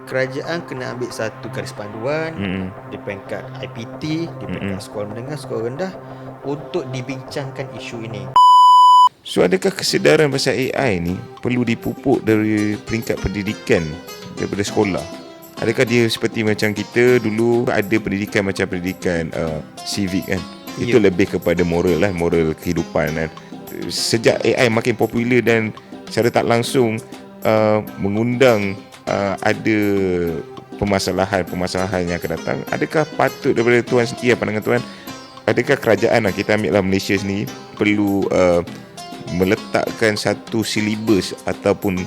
kerajaan kena ambil satu garis panduan di peringkat IPT, di peringkat sekolah menengah, sekolah rendah untuk dibincangkan isu ini. So adakah kesedaran pasal AI ni perlu dipupuk dari peringkat pendidikan daripada sekolah? Adakah dia seperti macam kita dulu ada pendidikan macam pendidikan civic kan? Itu lebih kepada moral lah, moral kehidupan kan. Sejak AI makin popular dan secara tak langsung mengundang ada permasalahan yang akan datang, adakah patut daripada tuan sendiri, pandangan tuan, adakah kerajaan, kita ambil lah Malaysia sendiri, perlu meletakkan satu silibus ataupun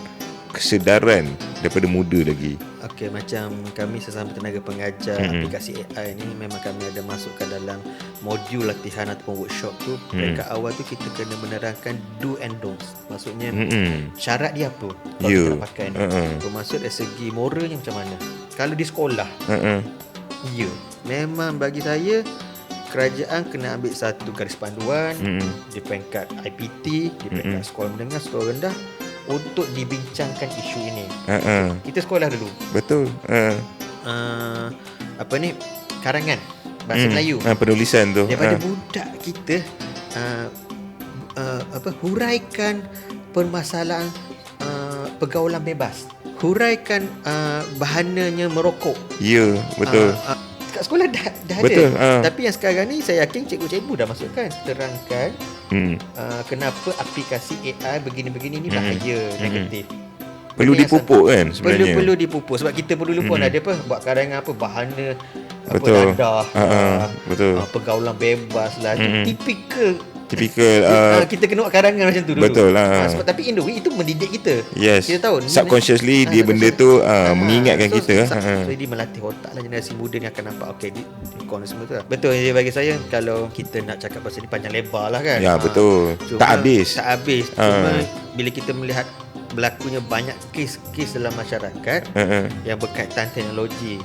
kesedaran daripada muda lagi? Okey, macam kami sesama tenaga pengajar aplikasi AI ni, memang kami ada masukkan dalam modul latihan ataupun workshop tu. Peringkat awal tu kita kena menerangkan do and don'ts. Maksudnya syarat dia apa kalau kita nak pakai ni. Bermaksud dari segi moralnya macam mana. Kalau di sekolah, memang bagi saya kerajaan kena ambil satu garis panduan di peringkat IPT, di peringkat sekolah menengah, sekolah rendah untuk dibincangkan isu ini. Kita sekolah dulu. Betul. Karangan bahasa Melayu. Penulisan tu. Daripada budak kita huraikan permasalahan pergaulan bebas. Huraikan bahananya merokok. Ya, betul. Kat sekolah dah betul, ada. Tapi yang sekarang ni saya yakin cikgu-cikgu dah masukkan, terangkan kenapa aplikasi AI begini-begini ni bahaya, negatif. Perlu dipupuk kan sebenarnya. Perlu dipupuk sebab kita dulu pun ada buat karangan bahana betul. dadah, betul. pergaulan bebas lah. Tipikal kita kena buat karangan macam tu dulu. Betul lah. Sebab tapi in the way itu mendidik kita. Yes. Kita tahu subconsciously dia benda tu mengingatkan kita. Jadi melatih otak lah, generasi muda ni akan nampak okey semua tu lah. Betul, jadi bagi saya kalau kita nak cakap pasal ni panjang lebar lah kan. Ya betul. Tak habis. Cuma bila kita melihat berlakunya banyak kes-kes dalam masyarakat yang berkaitan teknologi,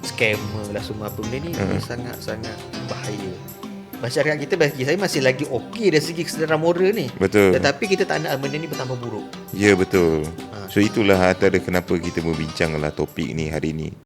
scammer lah semua apa benda ni, sangat-sangat bahaya. Masyarakat kita bagi saya masih lagi okey dari segi kesedaran moral ni. Betul. Tetapi kita tak nak benda ni bertambah buruk. Ya betul. So itulah antara kenapa kita membincanglah topik ni hari ni.